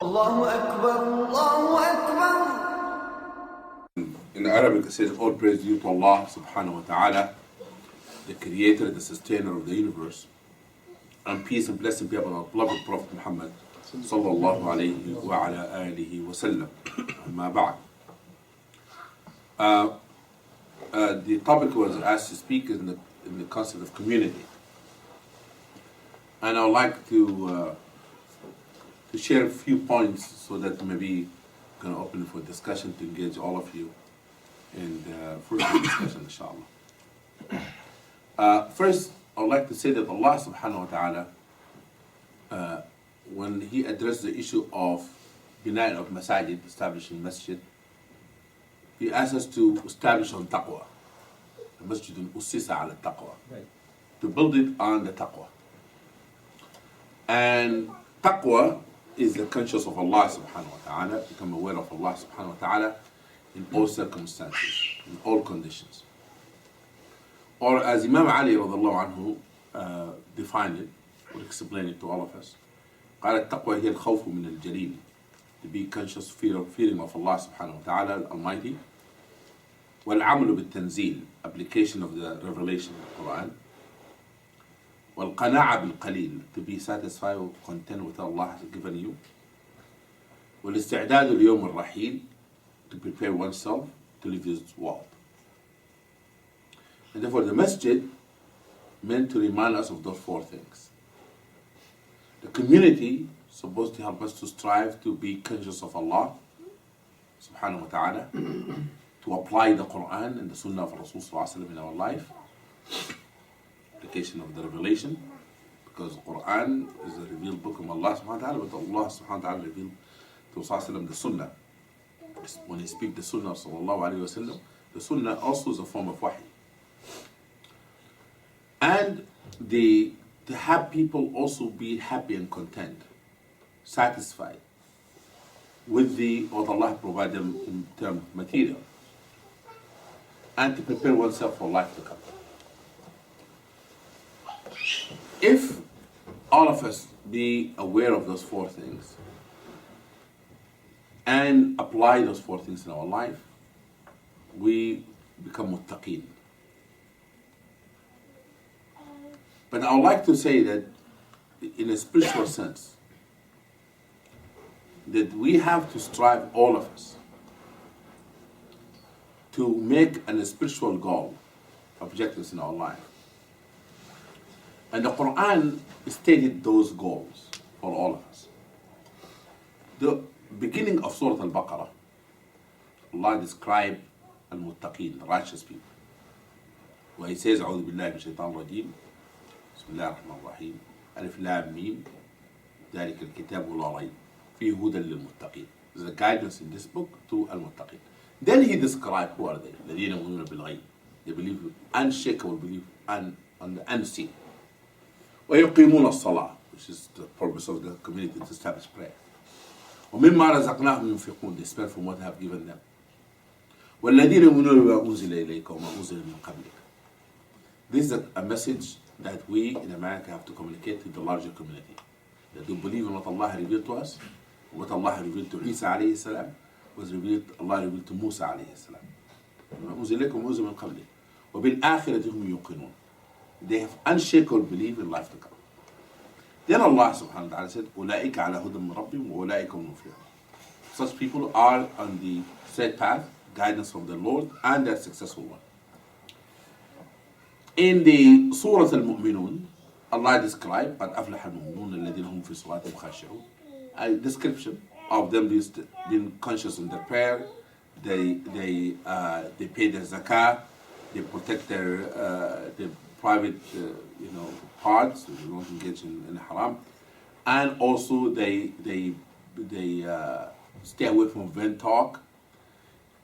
Allahu Akbar, Allahu Akbar. In Arabic it says, all praise due to Allah subhanahu wa ta'ala, the creator, the sustainer of the universe, and peace and blessing be upon our beloved Prophet Muhammad sallallahu alayhi wa ala alihi wa sallam. Amma ba'd. The topic was asked to speak in the concept of community. And I would like to share a few points so that maybe going to open for discussion to engage all of you in further discussion, inshallah. First, I would like to say that Allah subhanahu wa ta'ala, when He addressed the issue of bina'in of masajid, establishing masjid, He asked us to establish on taqwa. Masjid ussisa ala taqwa. To build it on the taqwa. And taqwa is the conscious of Allah subhanahu wa ta'ala, become aware of Allah subhanahu wa ta'ala in all circumstances, in all conditions. Or as Imam Ali radiallahu anhu defined it, or explained it to all of us, قال التقوى هي الخوف من الجليل, to be conscious, fearing of Allah subhanahu wa ta'ala, Almighty, والعمل بالتنزيل, application of the revelation of the Quran, والقناعة بالقليل, to be satisfied or content with what Allah has given you, والاستعداد ليوم الرحيل, to prepare oneself to leave this world. And therefore the masjid meant to remind us of those four things. The community is supposed to help us to strive to be conscious of Allah subhanahu wa ta'ala, to apply the Quran and the Sunnah of Rasul sallallahu alaihi wasallam in our life, application of the revelation, because the Quran is a revealed book of Allah subhanahu wa ta'ala, but Allah subhanahu wa ta'ala revealed to Rasul the Sunnah. When He speaks the Sunnah sallallahu alaihi wasallam, the Sunnah also is a form of wahi. And to have people also be happy and content, satisfied with what Allah provided them in terms of material, and to prepare oneself for life to come. If all of us be aware of those four things and apply those four things in our life, we become muttaqeen. But I would like to say that in a spiritual sense, that we have to strive, all of us, to make a spiritual goal, objectives in our life. And the Quran stated those goals for all of us. The beginning of Surah Al-Baqarah, Allah described al-muttaqeen, the righteous people. Where He says, أعوذ بالله من الشيطان الرجيم, بسم الله الرحمن الرحيم, ألف لام ميم, ذلك الكتاب لا ريب فيه هدى للمتقين. There's a guidance in this book to al-muttaqeen. Then He described who are they? الذين يؤمنون بالغيب. They believe with unshakable belief on the unseen. ويقيمون الصلاة, which is the purpose of the community, to establish prayer. ومما رزقناهم ينفقون, they spend from what I have given them. والذين يؤمنون بما أنزل إليك وما أنزل من قبلك. This is a message that we in America have to communicate to the larger community. That we believe in what Allah revealed to us, what Allah revealed to Isa alayhi salam, Allah revealed to Musa alayhi salam. وما أنزل إليك وما أنزل من قبلك وبالآخرة هم يوقنون. They have unshakable belief in life to come. Then Allah subhanahu wa ta'ala said, أولئك على هدى من ربهم وأولئك هم المفلحون. Such people are on the straight path, guidance from the Lord, and they're successful one. In the Surah Al-Mu'minun, Allah described قد أفلح المؤمنون الذين هم في صلاتهم خاشعون. A description of them being conscious in their prayer, they pay their zakah, they protect their private parts, they don't engage in haram, and also they stay away from vain talk.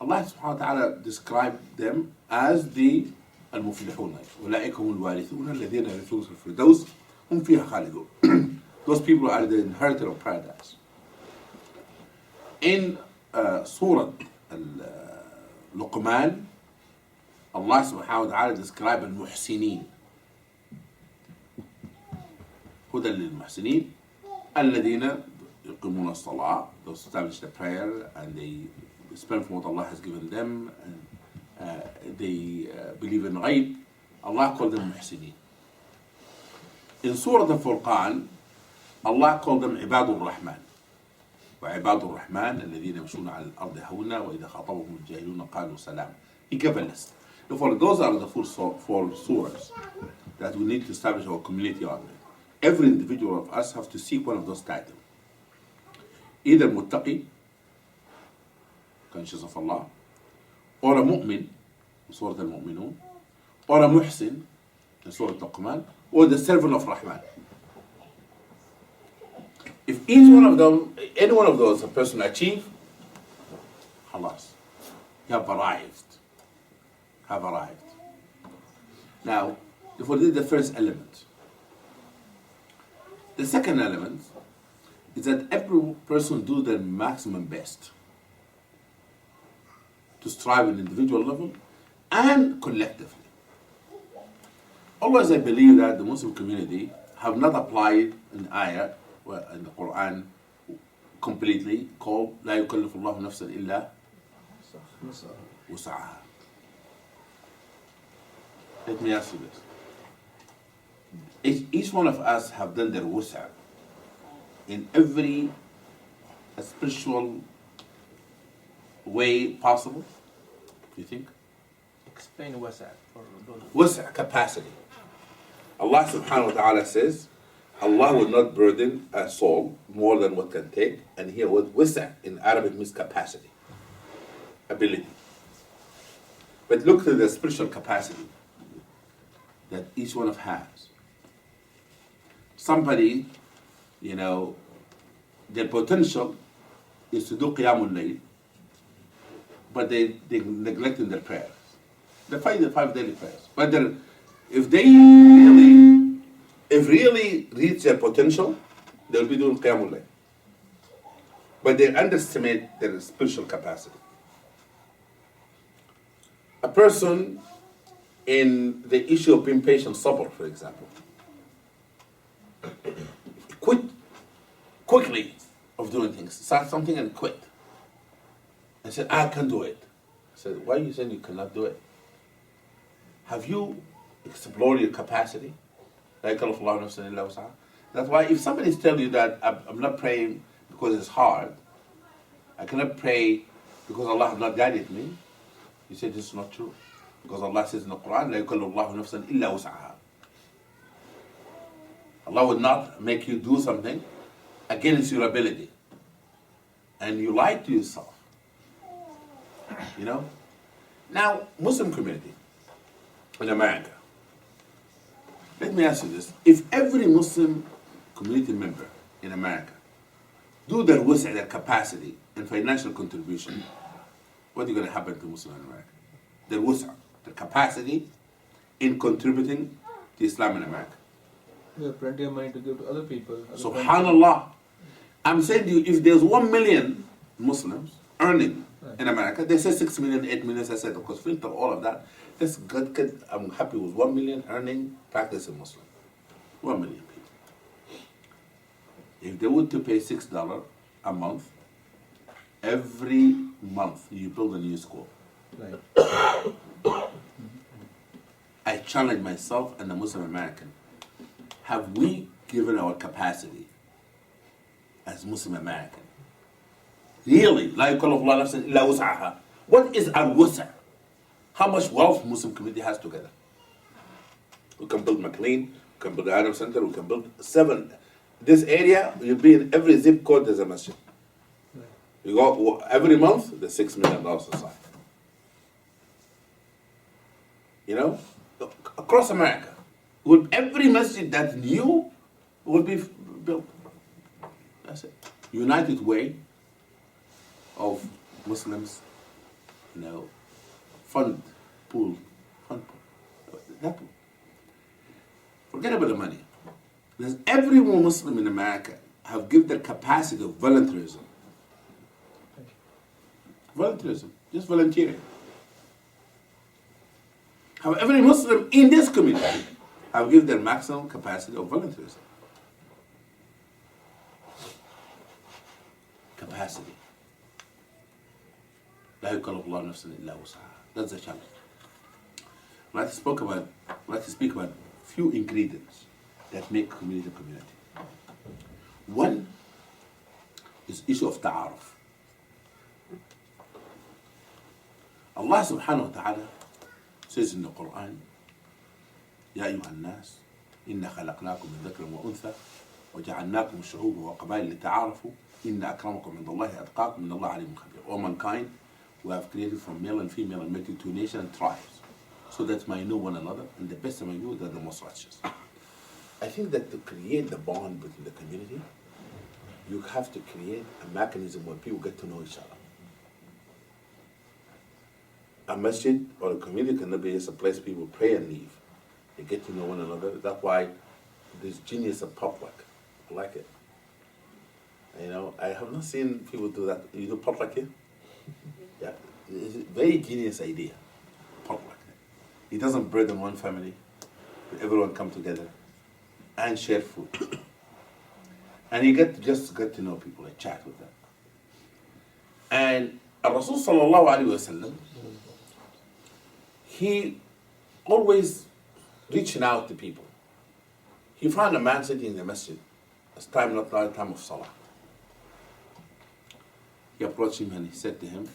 Allah subhanahu wa ta'ala described them as the المفلحون. أولئك هم الوارثون الذين يرثون الفردوس هم فيها خالدون. Those people are the inheritor of paradise. In Surah Luqman, Allah subhanahu wa ta'ala described المحسنين. هدى للمحسنين الذين يقيمون الصلاة, they establish the prayer and they spend from what Allah has given them, and they believe in ghaib. Allah called them muhsinin. In Surah Al-Furqan, Allah called them Ibadur Rahman. وعباد الرحمن الذين يمشون على الأرض هونا وإذا خاطبهم الجاهلون قالوا سلام. He gave a list. Therefore, those are the four surahs that we need to establish our community on. Every individual of us has to seek one of those titles. Either muttaqi, conscious of Allah, or a mu'min, Surah Al-Mu'minun, or a muhsin, Surah Al-Luqman, or the servant of Rahman. If each one of them, any one of those a person achieve, halas, you have arrived. Now, therefore this is the first element. The second element is that every person do their maximum best to strive at individual level and collectively. Always I believe that the Muslim community have not applied an ayah in the Quran completely called لا يكلف الله نفسا إلا وسعها. Let me ask you this. Each one of us have done their wusa in every spiritual way possible, do you think? Explain wasa for those. Wusa, capacity. Allah subhanahu wa ta'ala says, Allah will not burden a soul more than what can take, and here what wusa in Arabic means capacity, ability. But look to the spiritual capacity that each one of has. Somebody, their potential is to do qiyamul layl, but they neglecting their prayers. They find the 5 daily prayers. But if they really reach their potential, they'll be doing qiyamul layl. But they underestimate their spiritual capacity. A person in the issue of being patient, sabr, for example, quit quickly of doing things. Start something and quit. And said, I can do it. I said, why are you saying you cannot do it? Have you explored your capacity? That's why if somebody's telling you that I'm not praying because it's hard, I cannot pray because Allah has not guided me, you say this is not true. Because Allah says in the Quran, لا يكلف الله نفسا إلا وسعها. Allah would not make you do something against your ability. And you lie to yourself. Now, Muslim community in America, let me ask you this. If every Muslim community member in America do their wusa, their capacity and financial contribution, what is going to happen to Muslims in America? Their wusa, their capacity in contributing to Islam in America. We have plenty of money to give to other people. Subhanallah. I'm saying to you, if there's 1 million Muslims earning in America, they say 6 million, 8 million, I said, of course, filter all of that. That's good. I'm happy with 1 million earning, practicing Muslim. 1 million people. If they were to pay $6 a month, every month you build a new school. Right. I challenge myself and the Muslim American. Have we given our capacity as Muslim American? Really? لا يكلف الله نفسا إلا وسعها. What is our wusa? How much wealth Muslim community has together? We can build McLean, we can build the Adam Center, we can build 7. This area, you'll be in every zip code, there's a masjid. You go every month, there's $6 million aside. Across America, with every masjid that's new will be built. That's it. United way of Muslims, fund pool. That pool. Forget about the money. Because every Muslim in America have given their capacity of volunteerism. Volunteerism, just volunteering. However, every Muslim in this community have given their maximum capacity of volunteerism. capacity. لا يكلف الله نفسا إلا وسعها. That's the challenge. Let's speak about few ingredients that make community. One is issue of ta'aruf. Allah subhanahu wa ta'ala says in the Quran, يا أيها الناس إنا خلقناكم من ذكر وأنثى وجعلناكم شعوبا وقبائل لتعارفوا إن أكرمكم عند الله أتقاكم إن الله عليم خبير. All mankind we have created from male and female and made you two nations and tribes, so that might know one another, and the best among you are the most righteous. I think that to create the bond between the community, you have to create a mechanism where people get to know each other. A masjid or a community cannot be just a place people pray and leave. They get to know one another. That's why this genius of potluck. I like it. You know, I have not seen people do that. You do potluck here? Yeah. It's a very genius idea. Potluck. It doesn't burden one family, but everyone come together and share food. And you get to know people and chat with them. And Rasul sallallahu alayhi wa sallam, he always reaching out to people. He found a man sitting in the masjid. It's time, not time of salah. He approached him and he said to him,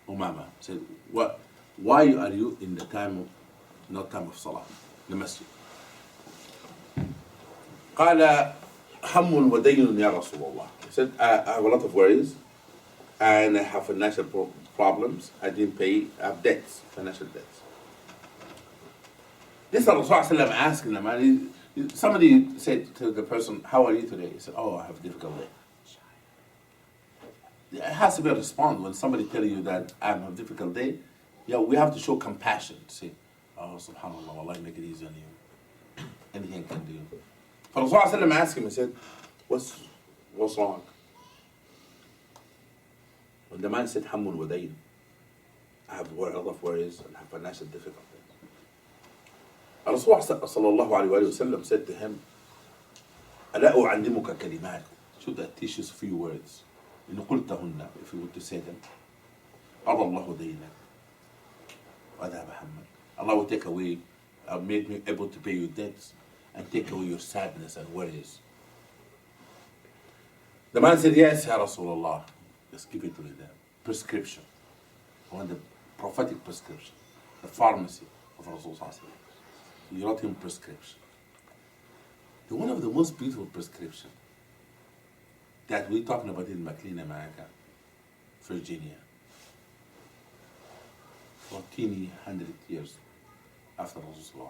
Umama, said, why are you in the time of, not time of salah, the masjid? قال هم ودين يا رسول الله. He said, I have a lot of worries and I have financial problems. I didn't pay, I have debts, financial debts. This Rasulullah asking him, and somebody said to the person, how are you today? He said, oh, I have a difficult day. It has to be a response when somebody tells you that I have a difficult day. Yeah, we have to show compassion. Say, oh, subhanAllah, Allah make it easy on you. Anything can do. For Rasulullah asked him, he said, what's wrong? When the man said, Hammun wadayn, I have a lot of worries and have financial difficulties. Rasulullah sallallahu alayhi wa sallam said to him, ألا أعلمك كلمات? Should I teach you a few words? إن قلتهن, if you were to say them, قضى الله دينك وأذهب همك. Allah will take away, make me able to pay your debts and take away your sadness and worries. The man said, yes, Ya Rasulullah. Just give it to me there. Prescription. I want the prophetic prescription. The pharmacy of Rasulullah. You wrote him prescription. One of the most beautiful prescription that we're talking about in McLean, America, Virginia, 1400 years after Rasulullah.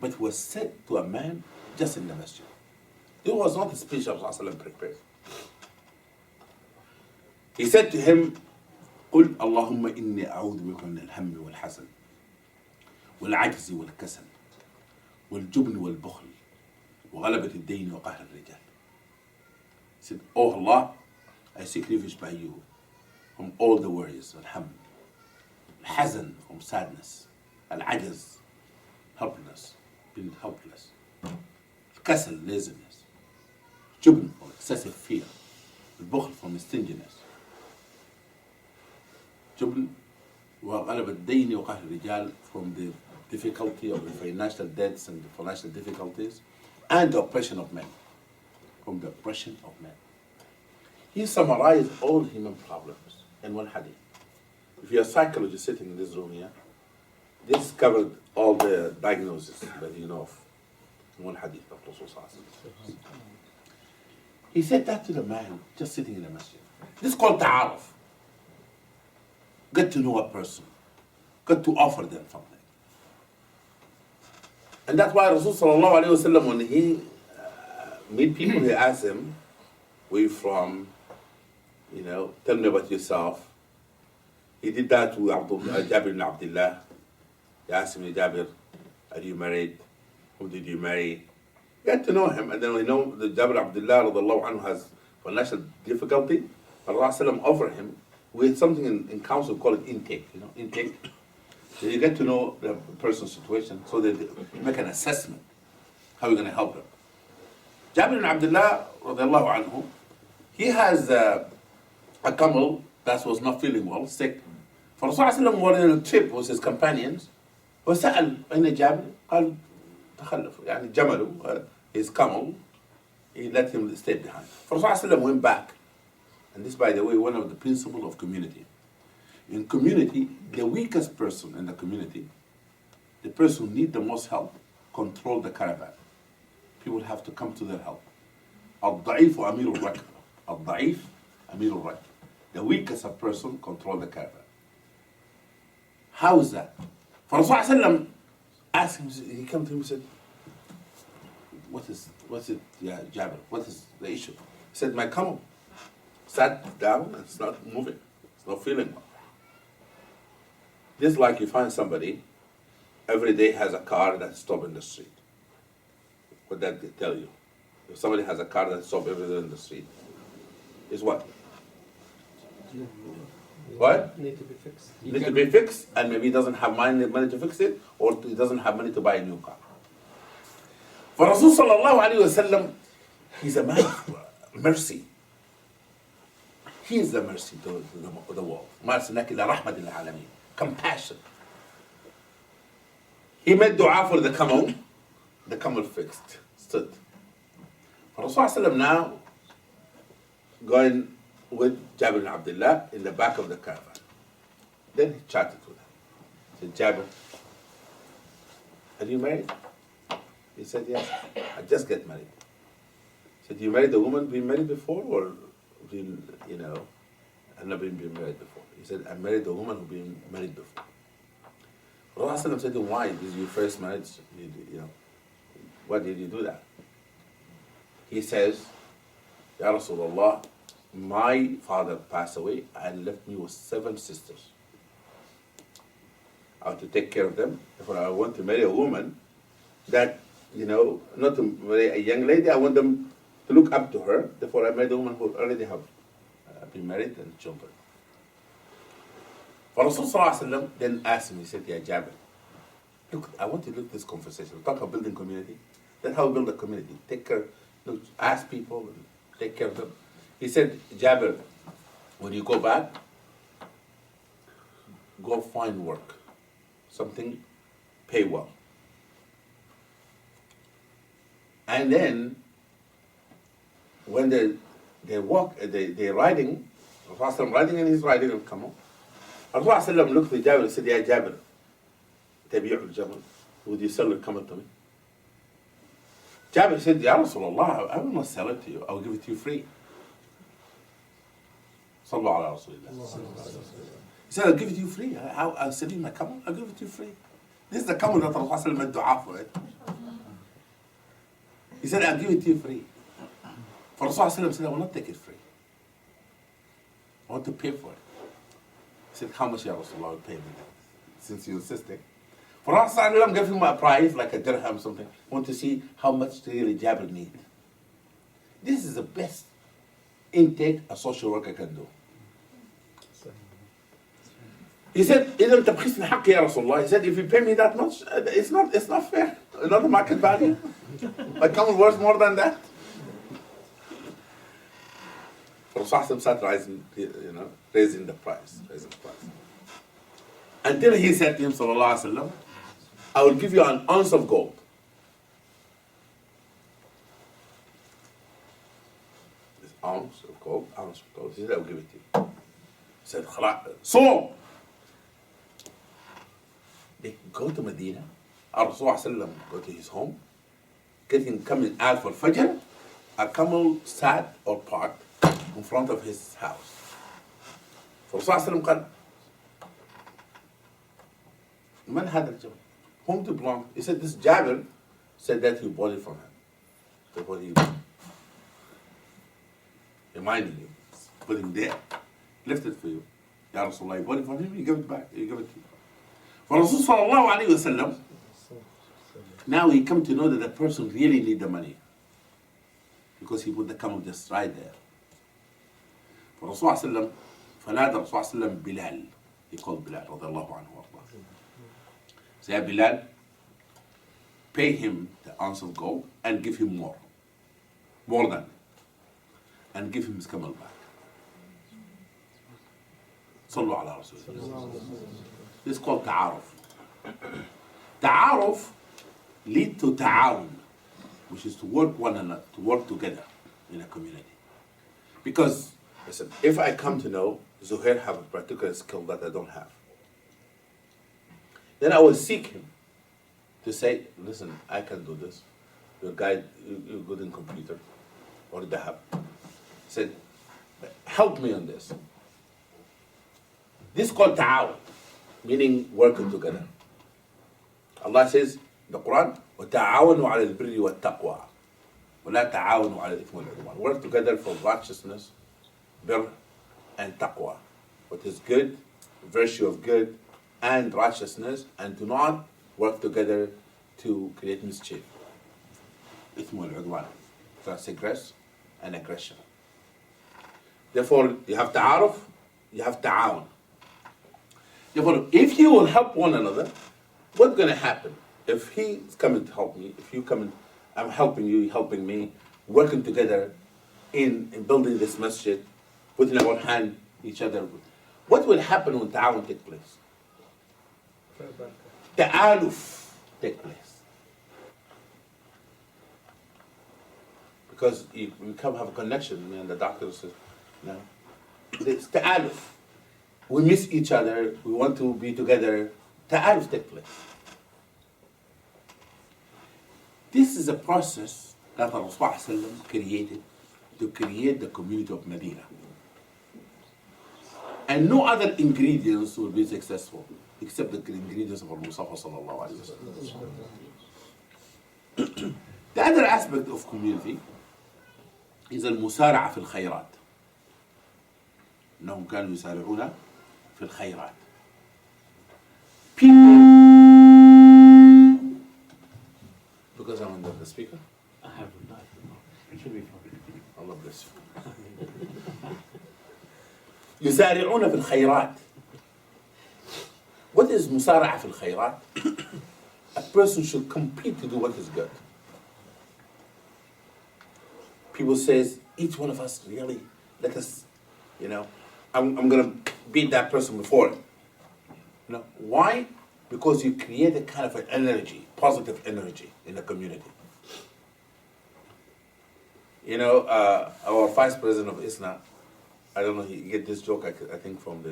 But was said to a man just in the masjid. It was not a speech of Rasulullah prepared. He said to him, قل اللهم إني أعوذ بك من الهم والحزن والعجز والكسل والجبن والبخل وغلبة الدين وقهر الرجال. He said, oh Allah, I seek refuge by you from all the worries, al-ham, al-hazan, from sadness, al-ajaz, helplessness, being helpless, al-kasal, laziness, jubn, or excessive fear, al-bukhl, from stinginess, jubn, وغلبة الدين وقهر الرجال, from the difficulty of the financial debts and the financial difficulties, and the oppression of men, from the oppression of men. He summarized all human problems in one hadith. If you're a psychologist sitting in this room here, this covered all the diagnoses that you know of in one hadith of Rasulullah. He said that to the man just sitting in the masjid. This is called ta'aruf. Get to know a person. Get to offer them something. And that's why Rasulullah sallallahu alayhi wa sallam, when he meet people, he asks them, where you from? You know, tell me about yourself. He did that to Jabir ibn Abdullah. He asked him, Jabir, are you married? Who did you marry? Get to know him. And then we know that Jabir Abdullah radiallahu anhu has financial difficulty. Rasulullah offered him with something in council called intake. You know, intake. So you get to know the person's situation so that you make an assessment how you're going to help them. Jabir ibn Abdullah radiallahu anhu, He has a camel that was not feeling well, sick. فالرسول صلى الله عليه وسلم was on a trip with his companions وسأل أين جابر؟ قال تخلف يعني جمله his camel, he let him stay behind. فالرسول صلى الله عليه وسلم went back. And this, by the way, one of the principles of community. In community, the weakest person in the community, the person who needs the most help, control the caravan. People have to come to their help. الضعيف أمير الركب. الضعيف أمير الركب. The weakest person control the caravan. How is that? For Rasulullah asked him, he came to him and said, what's it, yeah, Jabir, what is the issue? He said, my camel sat down and it's not moving. It's not feeling well. This is like you find somebody every day has a car that stops in the street. What that they tell you? If somebody has a car that stops every day in the street, is what? What? Need to be fixed. Need to be fixed, and maybe he doesn't have money to fix it, or he doesn't have money to buy a new car. For Rasul sallallahu alayhi wa sallam, he's a man of mercy. He is the mercy to the world. ما أرسلناك إلا رحمة للعالمين. Compassion. He made dua for the camel fixed, stood. For Rasul sallallahu alayhi wa sallam now, going with Jabir ibn Abdullah in the back of the caravan. Then he chatted with him. He said, Jabir, are you married? He said, yes, I just get married. He said, you married a woman been married before or been, I've never been married before. He said, I married a woman who been married before. Rasulullah said to him, why? This is your first marriage? Why did you do that? He says, Ya Rasulullah, my father passed away and left me with 7 sisters. I have to take care of them. Therefore, I want to marry a woman that, not to marry a young lady, I want them to look up to her. Therefore, I married a woman who already have been married and children. For Rasulullah then asked him, he said, Ya Jabir, look, I want to look at this conversation. We talk about building community. That's how we build a community. Take care, ask people, and take care of them. He said, Jabir, when you go back, go find work. Something, pay well. And then, when they walk, they're riding, Rasulullah riding and he's riding on camel. Rasulullah looked at Jabir and said, Ya Jabir, tabi'u al-jamal, would you sell the camel to me? Jabir said, Ya Rasulullah, I will not sell it to you, I will give it to you free. Sallu ala Rasulillah. He said, I'll give it to you free. I'll sell you my camel, I'll give it to you free. This is the camel that Rasulullah made dua for it. He said, I'll give it to you free. For Rasulullah said, I will not take it free. I want to pay for it. He said, how much Ya Rasulullah will pay me that? Since you're insisting. For Rasulullah gave him a price, like a dirham something. I want to see how much really Jabir need. This is the best intake a social worker can do. He said, إذا تبخسني حقي يا رسول الله. He said, if you pay me that much, it's not fair. It's not the market value. My camel worth more than that. Rasul started raising the price. Until he said to him, sallallahu alaihi wasallam, I will give you an ounce of gold. This ounce of gold. He said, I will give it to you. He said, so they go to Medina. Rasulullah go to his home, coming out for Fajr. A camel sat or parked in front of his house. Rasulullah قال من هذا الجمل? Whom to belong? He said, this Jabir said that he bought it from him. Therefore he reminded you, put him there, left it for you. Ya Rasulullah, you bought it from him, you give it back, you give it to you. For Rasulullah sallallahu alayhi wa sallam, now he come to know that the person really need the money. Because he put the camel just right there. For Rasulullah sallam, فنادى Rasulullah sallam Bilal. He called Bilal, radiallahu anhu. Say, Bilal, pay him the ounce of gold and give him more than. and give him his camel back. صلوا على رسول الله. This is called ta'aruf. Ta'aruf lead to ta'awun, which is to work one another, to work together in a community. Because, listen, if I come to know Zuhair have a particular skill that I don't have, then I will seek him to say, listen, I can do this. You're good in computer or dahab. Said, help me on this. This is called ta'awun, meaning working together. Allah says in the Quran, وَتَعَاوَنُوا عَلَى الْبِرِّ وَالتَّقْوَى وَلَا تَعَاوَنُوا عَلَى الْإِثْمِ وَالْعُدْوَانِ. Work together for righteousness, birr, and taqwa. What is good, virtue of good, and righteousness, and do not work together to create mischief. إِثْمِ وَالْعُدْوَانِ. Transgress and aggression. Therefore, you have ta'aruf, you have ta'awun. Therefore, if you will help one another, what's going to happen? If he's coming to help me, if you come in, I'm helping you, you're helping me, working together in building this masjid, putting our hand each other. What will happen when ta'awun takes place? Ta'aluf takes place. Because we come have a connection, and the doctor says, no, it's ta'aluf. We miss each other, we want to be together. Ta'aruf takes place. This is a process that Rasulullah created to create the community of Medina. And no other ingredients will be successful except the ingredients of Al-Mustafa sallallahu alayhi wa sallam. The other aspect of community is المسارعة في الخيرات. إنهم كانوا يسارعون في الخيرات. People, because I'm under the speaker? I have a knife. It should be fine. Allah bless you. يسارعون في الخيرات. What is مسارعة في الخيرات? A person should compete to do what is good. People says, each one of us really, let us, I'm going to beat that person before him. Why? Because you create a kind of an energy, positive energy in the community. Our vice president of ISNA, I don't know, he get this joke, I think from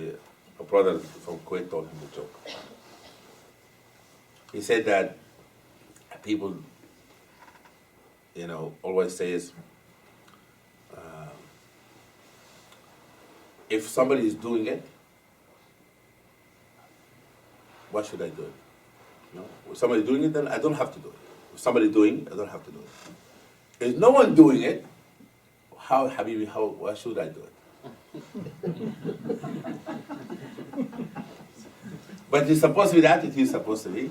a brother from Kuwait told him the joke. He said that people, always says, if somebody is doing it, why should I do it? If somebody doing it, then I don't have to do it. If somebody doing it, I don't have to do it. If no one doing it, why should I do it? But it's supposed to be, the attitude is supposed to be,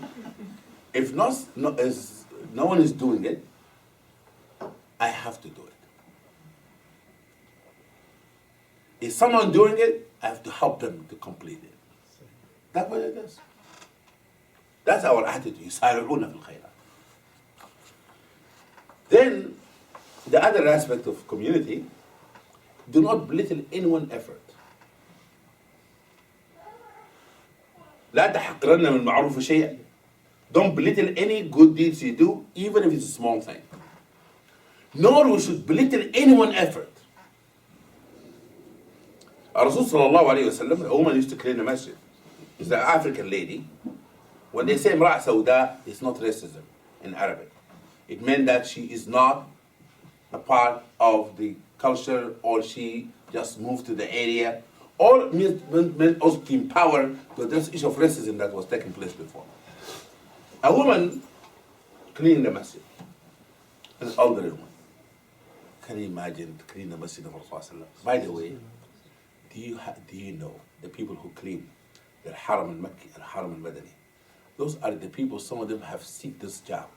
if no one is doing it, I have to do it. If someone doing it, I have to help them to complete it. That's what it is. That's our attitude. يسارعون في الخيرات. Then, the other aspect of community, do not belittle anyone's effort. لا تحقرن من معروف شيئا. Don't belittle any good deeds you do, even if it's a small thing. Nor we should belittle anyone's effort. Rasul sallallahu alayhi wa sallam, a woman used to clean a masjid. It's an African lady. When they say imra'a sawda, it's not racism in Arabic. It meant that she is not a part of the culture, or she just moved to the area, or meant also to empower to address the issue of racism that was taking place before. A woman cleaning the masjid, an elderly woman. Can you imagine cleaning the masjid of Rasulullah? By the way, do you know the people who clean the Haram al-Makki and Haram al-Madani? Those are the people, some of them have seeked this job.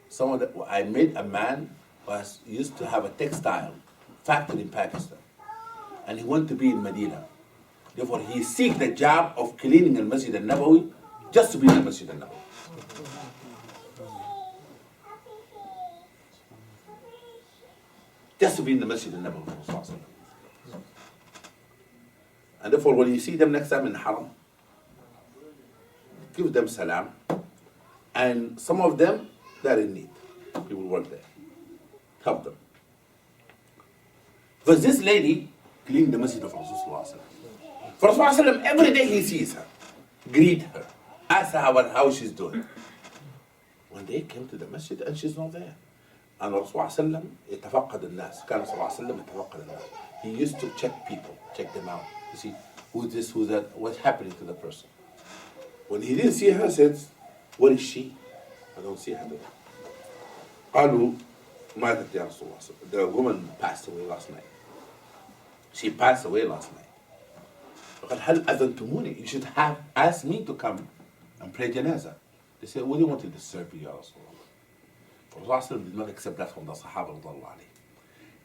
Some of them, I met a man who used to have a textile factory in Pakistan, and he wanted to be in Medina. Therefore, he seeked the job of cleaning the Masjid al-Nabawi just to be in the Masjid al-Nabawi. just to be in the Masjid al-Nabawi. And therefore, when you see them next time in Haram, give them salam. And some of them, they're in need. People work there. Help them. Because this lady cleaned the Masjid of Rasulullah. For Rasulullah, every day he sees her, greet her, ask her how she's doing. One day came to the masjid and she's not there. And Rasulullah يتفقد الناس. كان صلى الله عليه وسلم يتفقد الناس. He used to check people, check them out, to see who's this, who's that, what's happening to the person. When he didn't see her, he said, where is she? I don't see her there. قالوا ماتت يا رسول الله. The woman passed away last night. She passed away last night. فقال هل أذنتموني? You should have asked me to come and pray janazah. They said, we didn't want to disturb you, Ya Rasulullah. Rasulullah did not accept that from the Sahaba.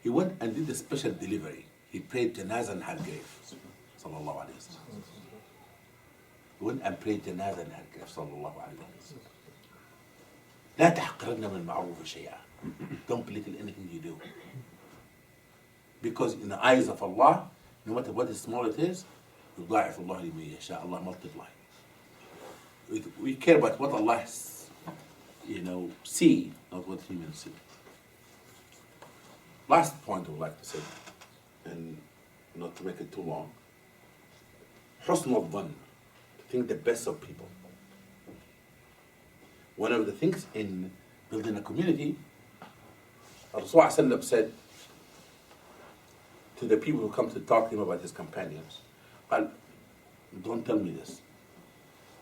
He went and did a special delivery. He prayed janazah in her grave. Sallallahu alayhi wa sallam. He went and prayed janazah in her grave. Sallallahu alayhi wa sallam. لا تحقرن من معروف شيئا. Don't belittle anything you do. Because in the eyes of Allah, no matter what small it is, يضاعف الله لمن يشاء. Allah multiply. We care about what Allah, see, not what humans see. Last point I would like to say, and not to make it too long. حسن الظن, to think the best of people. One of the things in building a community, Rasulullah said to the people who come to talk to him about his companions, قال, don't tell me this.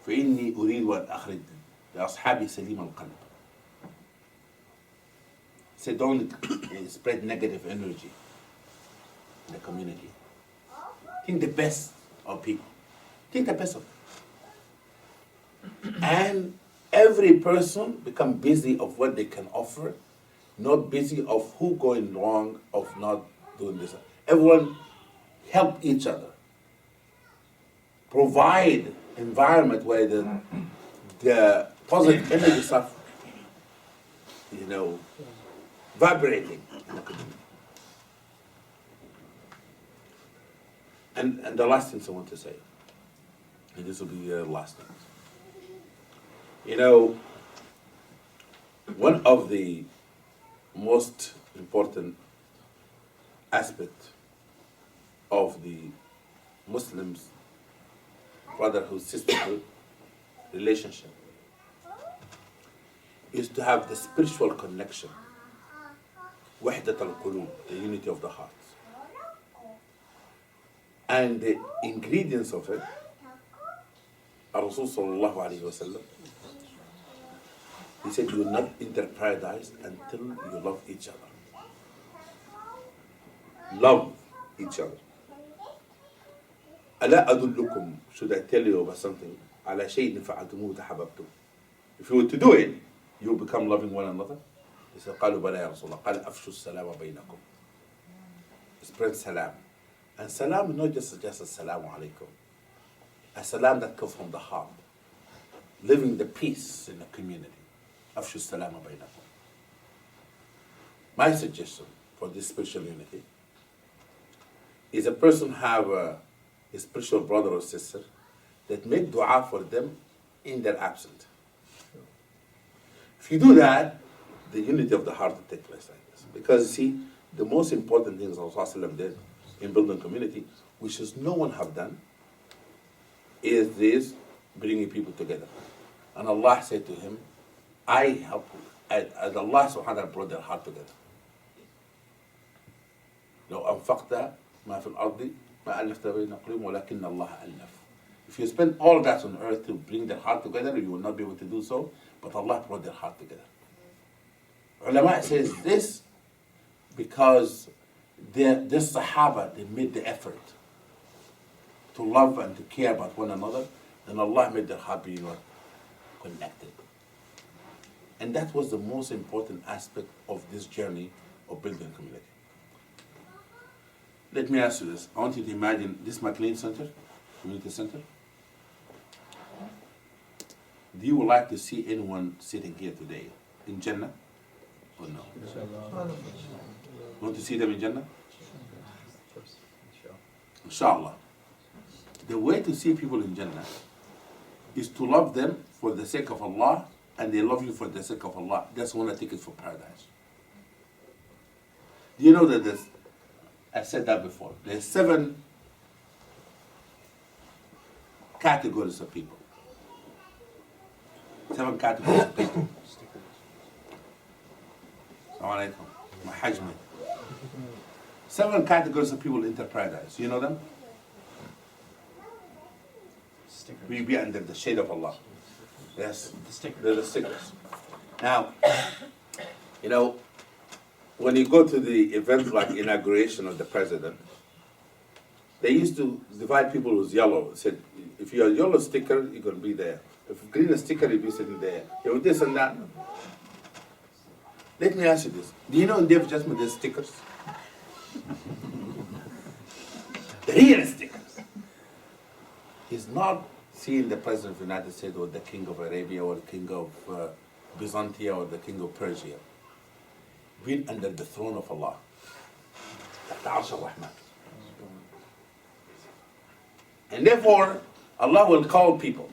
فإني أريد أن أخرج لأصحابي سليم القلب. Say don't spread negative energy in the community. Think the best of people. Think the best of them. And every person become busy of what they can offer, not busy of who going wrong, of not doing this. Everyone help each other. Provide environment where the positive energy stuff, vibrating in the community. And the last things I want to say, and this will be the last thing. One of the most important aspects of the Muslims brotherhood, sisterhood relationship is to have the spiritual connection, وحدة القلوب, the unity of the hearts. And the ingredients of it, Rasul sallallahu alayhi wa sallam, he said, you will not enter paradise until you love each other. Love each other. ألا أدلكم, should I tell you about something? على شيء فعلتموه تحببتم. If you were to do it, you will become loving one another. He said, قالوا بلى يا رسول الله. قال أفشوا السلام بينكم. Spread salam. And salam is not just a salamu alaikum. A salam that comes from the heart. Living the peace in the community. أفشوا السلام بينكم. My suggestion for this spiritual unity is a person have a spiritual brother or sister that make dua for them in their absence. If you do that, the unity of the heart will take place like this. Because see, the most important things Rasulullah did in building community, which is no one have done, is this bringing people together. And Allah said to him, I help you. And Allah subhanahu wa ta'ala brought their heart together. لو أنفقت ما في الأرض ما ألفت بين قلوبهم ولكن الله ألف. If you spend all that on earth to bring their heart together, you will not be able to do so, but Allah brought their heart together. Ulama says this because this Sahaba, they made the effort to love and to care about one another, and Allah made their heart be connected. And that was the most important aspect of this journey of building community. Let me ask you this. I want you to imagine this McLean Center, Community Center. Do you like to see anyone sitting here today in Jannah or no? You want to see them in Jannah? Inshallah. The way to see people in Jannah is to love them for the sake of Allah, and they love you for the sake of Allah. That's one of the tickets for paradise. Do you know that there's, I said that before, there's 7 categories of people. 7 categories of people. Assalamu alaikum. Mahajmi. 7 categories of people enter paradise. You know them? Stickers. We be under the shade of Allah. Yes, The stickers. they're the stickers. Now, you know, when you go to the event like inauguration of the president, they used to divide people who's yellow. They said, if you're a yellow sticker, you're going to be there. If green sticker, you'll be sitting there. You know, this and that. Let me ask you this. Do you know in Day of Judgment there's stickers? The real stickers. He's not seeing the President of the United States or the King of Arabia or the King of Byzantium or the King of Persia. Being under the throne of Allah. The Arsh al-Rahman. And therefore, Allah will call people.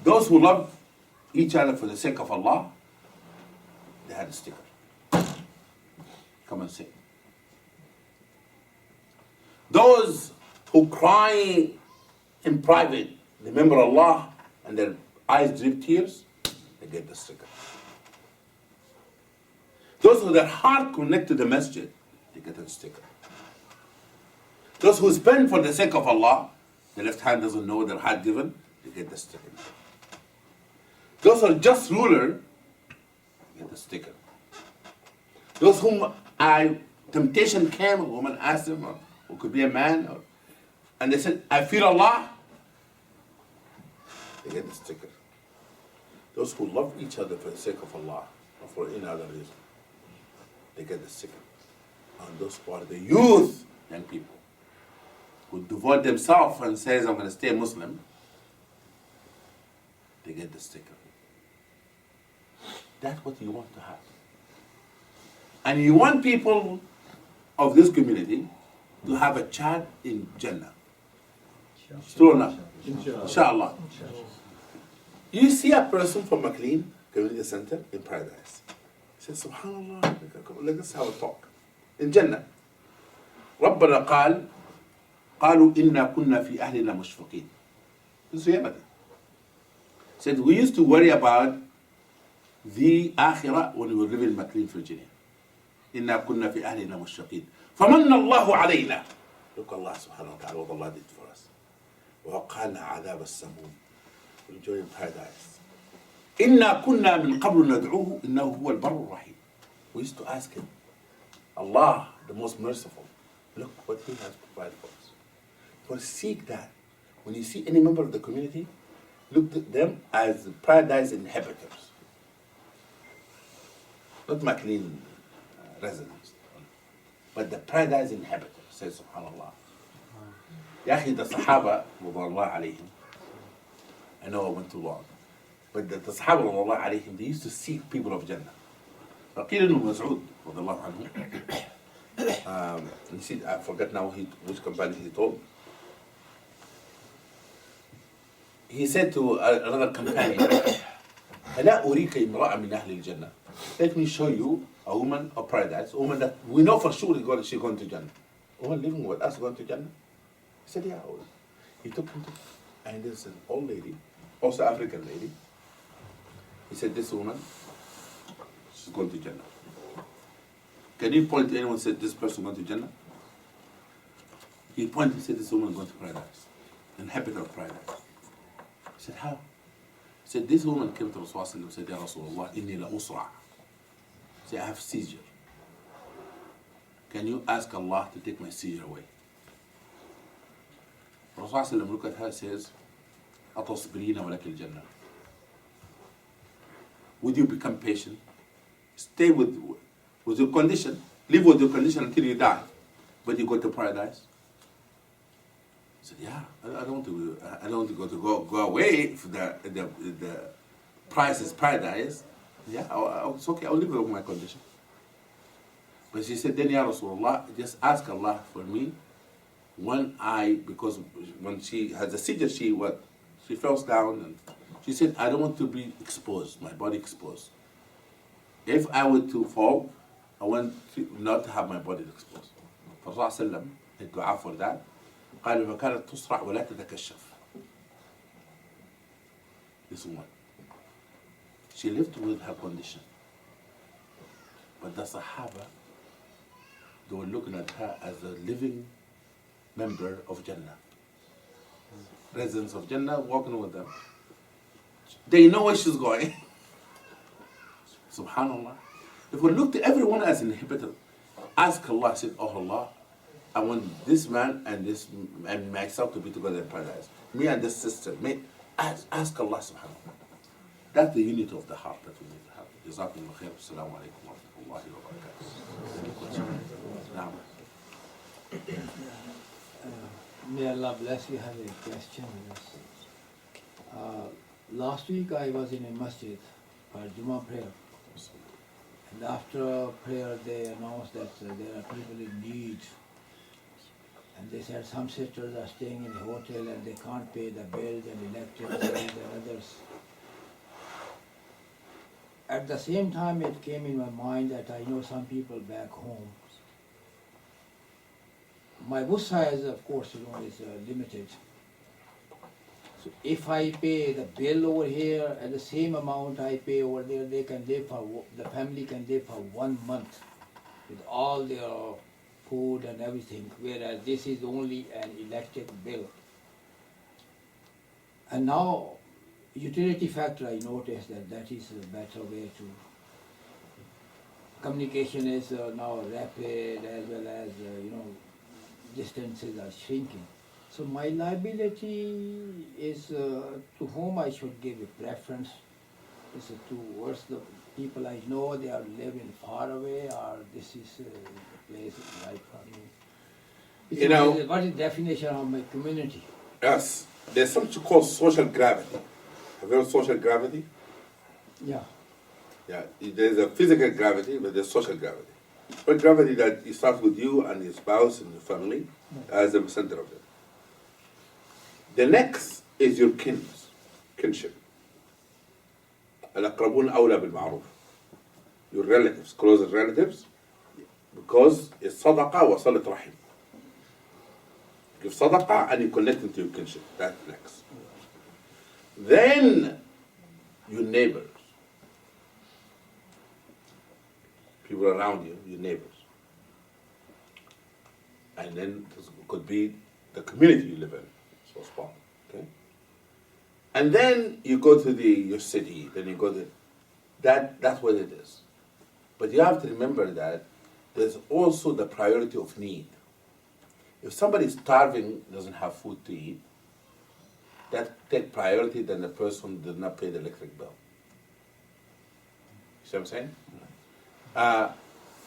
Those who love each other for the sake of Allah, they had a sticker. Come and sing. Those who cry in private, remember Allah, and their eyes drip tears, they get the sticker. Those who their heart connect to the masjid, they get a sticker. Those who spend for the sake of Allah, the left hand doesn't know their heart given, they get the sticker. Those who are just ruler, they get the sticker. Those whom temptation came, a woman asked them, or who could be a man, and they said, I fear Allah, they get the sticker. Those who love each other for the sake of Allah, or for any other reason, they get the sticker. And those who are the youth, young people, who devote themselves and says, I'm going to stay Muslim, they get the sticker. That's what you want to have. And you want people of this community to have a child in Jannah. True or not? Inshallah. You see a person from McLean Community Center in paradise. He says, Subhanallah, let's have a talk. In Jannah. ربنا قال قالوا إنا كنا في أهلنا مشفقين. This is reality. Said we used to worry about the akhirah when we were living in McLean, Virginia. إنا كنا في أهلنا مشفقين. فمن الله علينا. Look, Allah subhanahu wa ta'ala, what Allah did for us. ووقعنا عذاب السموم. We enjoy in paradise. إنا كنا من قبل ندعوه إنه هو البر الرحيم. We used to ask him, Allah, the most merciful, look what he has provided for us. For seek that. When you see any member of the community, look at them as paradise inhabitants. Not McLean residents, but the paradise inhabitants, says Subhanallah. Ya akhi, the Sahaba, radiyallahu alayhim, I know I went too long, but the Sahaba, radiyallahu alayhim, they used to seek people of Jannah. Raqil ibn Mas'ud, radiyallahu anhu, you see, I forget now which companion he told. He said to another companion, ألا أريك امرأة من أهل الجنة. Let me show you a woman of paradise, a woman that we know for sure she's going to Jannah. A woman living with us going to Jannah. He said, yeah. He took him to, and there's an old lady, also African lady. He said, this woman, she's going to Jannah. Can you point to anyone who said this person going to Jannah? He pointed and said, this woman going to paradise, inhabitant of paradise. He said, how? He said, this woman came to Rasulullah and said, Ya Rasulullah, inni la usra. He said, I have seizure. Can you ask Allah to take my seizure away? Rasulullah looked at her and says, Atasbirina wa lakil jannah. Would you become patient? Stay with your condition. Live with your condition until you die. But you go to paradise. He said, yeah, I don't want to go away if the price is paradise. Yeah, it's okay, I'll live with my condition. But she said, then Ya Rasulullah, just ask Allah for me because when she has a seizure, she falls down and she said, I don't want to be exposed, my body exposed. If I were to fall, I want not to have my body exposed. فالرسول صلى الله عليه وسلم الدعاء for that قال فكانت تصرع ولا تتكشف. This one. She lived with her condition. But the Sahaba, they were looking at her as a living member of Jannah. Residents of Jannah walking with them. They know where she's going. Subhanallah. If we look to everyone as inhibited, ask Allah, say, oh Allah, I want this man and myself to be together in paradise. Me and this sister. Ask Allah subhanahu wa ta'ala. That's the unity of the heart that we need to have. Jazakumullah khair. Assalamu alaikum wa rahmatullahi wa barakatuh. May Allah bless you. I have a question. Last week I was in a masjid for Jummah prayer. And after prayer they announced that there are people in need. And they said some sisters are staying in a hotel and they can't pay the bills and electric bills and others. At the same time it came in my mind that I know some people back home. My wusa is, of course, is limited. So if I pay the bill over here at the same amount I pay over there, they can live the family can live for 1 month with all their food and everything, whereas this is only an electric bill. And now, utility factor, I noticed that is a better way to. Communication is now rapid as well as, distances are shrinking. So my liability is to whom I should give a preference. Is it towards the people I know they are living far away, or this is a place right for me? What is the definition of my community? Yes, there's something called social gravity. Have you heard of social gravity? Yeah. Yeah, there's a physical gravity, but there's social gravity. But gravity that it starts with you and your spouse and your family as the center of it. The next is your kinship. الأقربون أولى بالمعروف. Your relatives, closest relatives, because it's صدقة وصلة رحم. Give صدقة and you connect into your kinship. That's next. Then your neighbors. People around you, your neighbors. And then this could be the community you live in, so small, okay? And then you go to your city, then you go to, that's what it is. But you have to remember that there's also the priority of need. If somebody is starving, doesn't have food to eat, that take priority than the person who did not pay the electric bill. You see what I'm saying?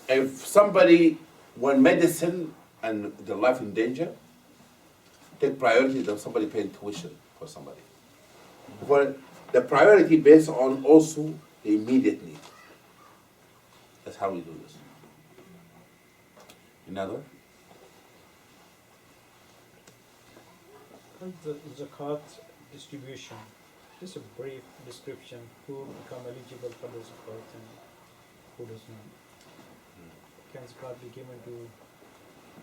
If somebody want medicine and their life in danger, take priority than somebody paying tuition for somebody. But the priority based on also the immediate need. That's how we do this. Another? The zakat distribution. Just a brief description. Who become eligible for the zakat and who does not? Can zakat be given to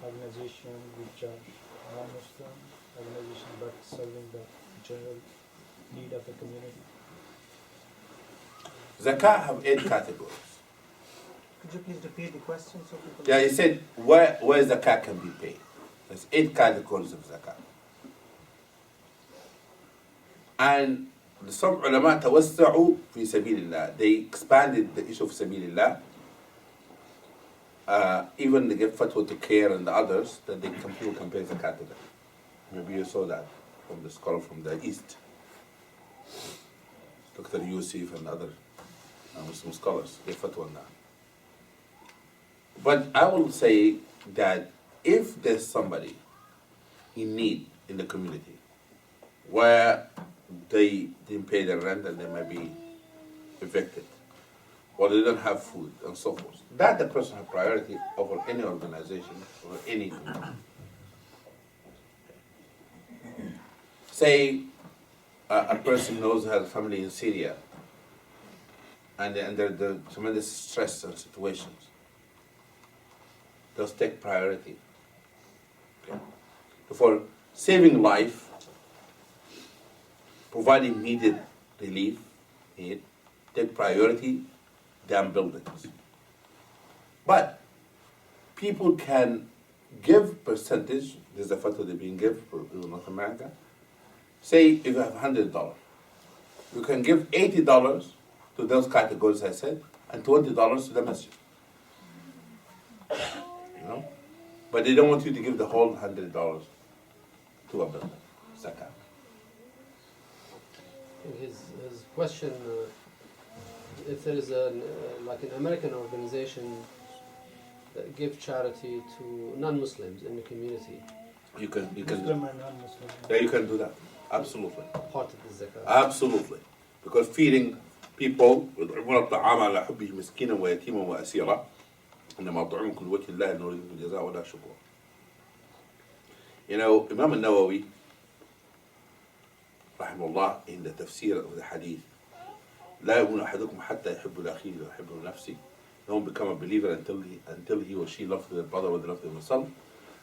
organizations which are non-Muslim organizations but serving the general need of the community? Zakat have 8 categories. Could you please repeat the question so people? Yeah, he said where zakat can be paid. There's 8 categories of zakat. And some ulama tawassa'u fi sabilillah. They expanded the issue of sabilillah. Even they give fatwa to care and the others that people can pay zakat to them. Maybe you saw that from the scholar from the East, Dr. Yusuf and other Muslim scholars gave fatwa on that. But I will say that if there's somebody in need in the community where they didn't pay their rent and they might be evicted, or they don't have food, and so forth. That the person has priority over any organization or anything. Say a person knows has a family in Syria, and they're under the tremendous stress and situations. They'll take priority. Okay. For saving life, providing immediate relief, need, take priority than buildings. But people can give percentage. There's a photo they're being given for North America. Say if you have $100, you can give $80 to those categories I said, and $20 to the masjid. You know, but they don't want you to give the whole $100 to a building. Zakat. His question, if there is an like an American organization that give charity to non-Muslims in the community, You can Muslim and non-Muslim. yeah, you can do that. Absolutely. part of the zakat. Absolutely. Because feeding people ويطعمون الطعام على حبه مسكينا ويتيما وأسيرا إنما أطعمكم لوجه الله لا نريد منكم جزاء ولا شكورا. You know, Imam Nawawi رحمه الله in the tafsir of the hadith لا يؤمن أحدكم حتى يحب لأخيه ويحب لنفسه. No one become a believer until he or she loves their brother or they love themselves.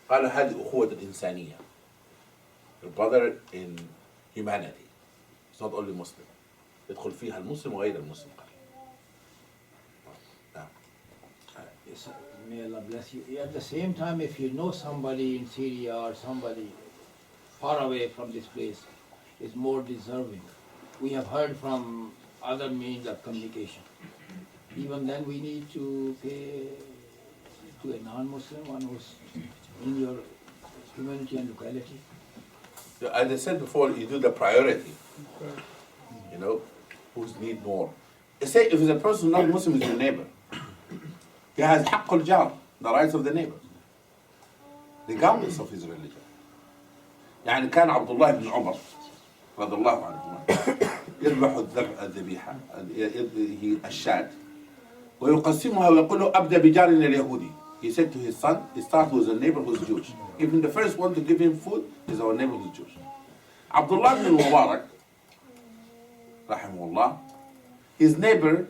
قال هذه أخوة الإنسانية. The brother in humanity. It's not only Muslim. يدخل فيها المسلم وغير المسلم. Yes, may Allah bless you. At the same time, if you know somebody in Syria or somebody far away from this place is more deserving, we have heard from other means of communication. Even then, we need to pay to a non-Muslim, one who's in your community and locality. As I said before, you do the priority. You know, who's need more. Say if it's a person not Muslim is your neighbor, he has حق الجار, the rights of the neighbor, regardless of his religion. يعني كان عبد الله بن عمر رضي الله عنهما يذبح الذبيحة الشاة ويقسمها ويقول له أبدأ بجارنا اليهودي. He said to his son, he starts with a neighbor who's Jewish. Even the first one to give him food is our neighbor who's Jewish. Abdullah ibn Mubarak, rahimahullah, his neighbor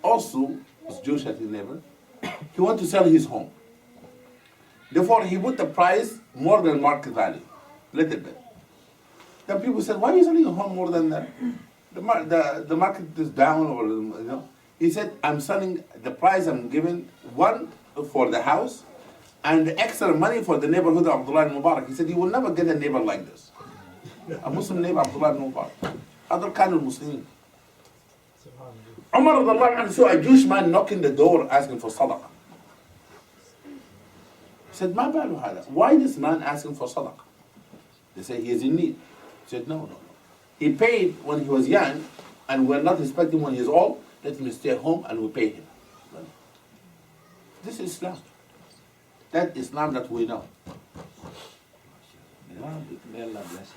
also was Jewish as his neighbor. He wanted to sell his home. Therefore, he put the price more than market value, little bit. Then people said, why are you selling your home more than that? The market is down, or you know. He said, I'm selling the price I'm giving, one for the house, and the extra money for the neighborhood of Abdullah ibn Mubarak. He said, you will never get a neighbor like this. A Muslim neighbor, Abdullah ibn Mubarak. Other kind of Muslims. Umar radiallahu anhu saw a Jewish man knocking the door asking for sadaqah. He said, ما باله هذا? Why this man asking for sadaqah? They say he is in need. He said, no. He paid when he was young, and we're not expecting when he's old. Let him stay home and we pay him. This is Islam. That Islam that we know. May Allah bless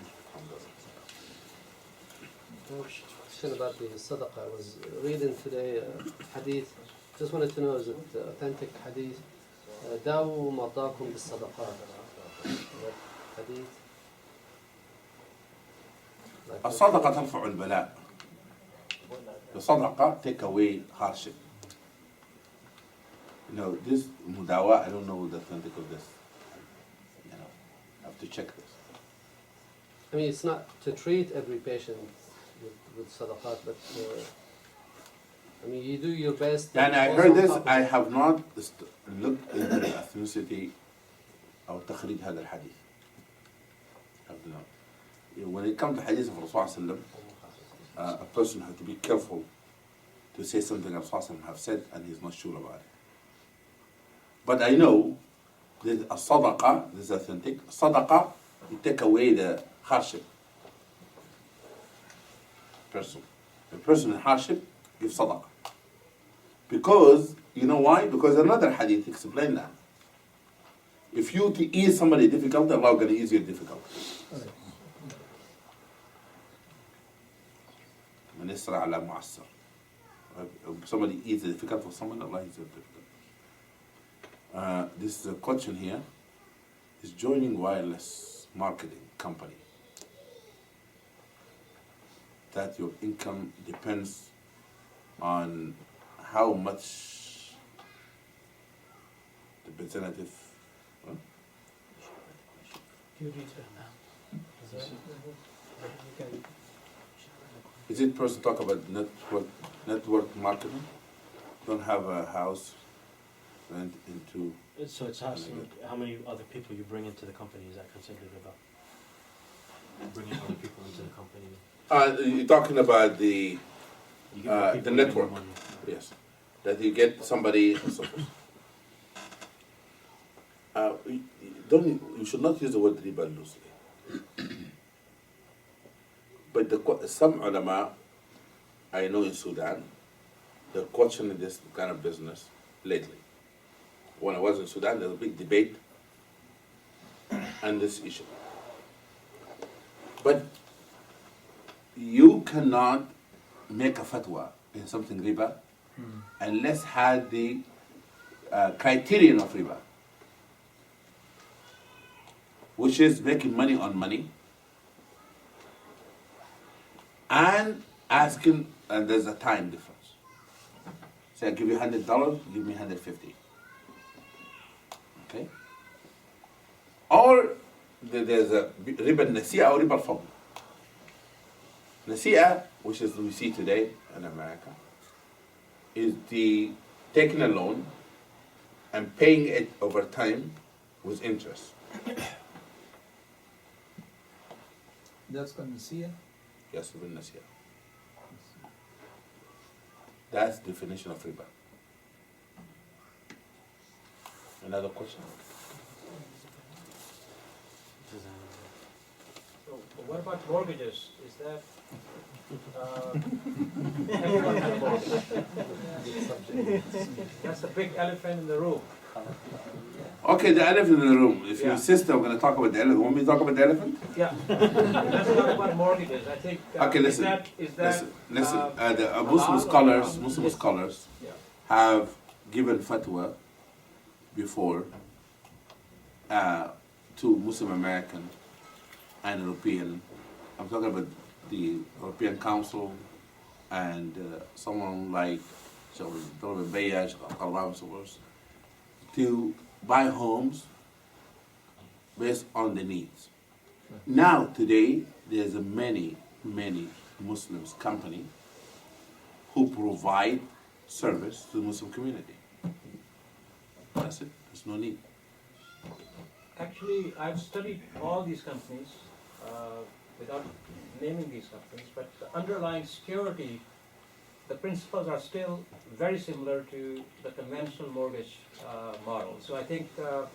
you. Question about the sadaqah. I was reading today hadith. Just wanted to know, is it authentic hadith? داووا مرضاكم بالصدقات. Hadith. الصدقة ترفع البلاء. The sadaqah take away hardship. You know, this mudawa, I don't know the authentic of this. You know, I have to check this. I mean, it's not to treat every patient with sadaqat, but I mean, you do your best. And I heard this, I have not looked into the ethnicity أو تخريج هذا الحديث. I have not. When it comes to hadith of Rasulullah, a person has to be careful to say something that Rasulullah have said and he's not sure about it. But I know that a sadaqah, this is authentic, sadaqah, you take away the hardship. The person in hardship gives sadaqah. Because, you know why? Because another hadith explains that. If you to ease somebody difficult, Allah is going to ease your difficulty. من يسر على معسر Somebody is it difficult for someone? Allah is it difficult. This is a question here. Is joining wireless marketing company that your income depends on how much the representative. Huh? Do you read that now? Is that, you can, Is it person talk about network marketing? Don't have a house, rent into. So it's asking how many other people you bring into the company. Is that considered about bringing other people into the company? You're talking about the You give the people network. money. Yes, that you get somebody. So forth. You should not use the word riba loosely. But some ulama, I know in Sudan, they're questioning this kind of business lately. When I was in Sudan, there was a big debate on this issue. But you cannot make a fatwa in something riba unless had the criterion of riba, which is making money on money and asking, and there's a time difference. Say I give you $100, give me 150. Okay? Or there's a riba nasi'a or riba al-fadl. Nasi'a, which is we see today in America, is the taking a loan and paying it over time with interest. That's called Nasiya. Yes, riba nasi'a. That's the definition of riba. Another question? so what about mortgages? Is that, everyone has a mortgage. That's the big elephant in the room. Okay, the elephant in the room. If you Yeah. insist, I'm going to talk about the elephant. Want me to talk about the elephant? Yeah, let's talk about mortgages. I think, Okay, listen. is that, Listen. The halal Muslim or scholars, haram? Muslim Yes. scholars Yeah. have given fatwa before to Muslim American and European. I'm talking about the European Council and someone like Sheikh Abdullah bin Bayyah, Sheikh Al-Qaradawi, and so forth, to buy homes based on the needs. Now, today, there's a many Muslims company who provide service to the Muslim community. That's it. There's no need. Actually, I've studied all these companies without naming these companies, but the underlying security, the principles are still very similar to the conventional mortgage model. So I think the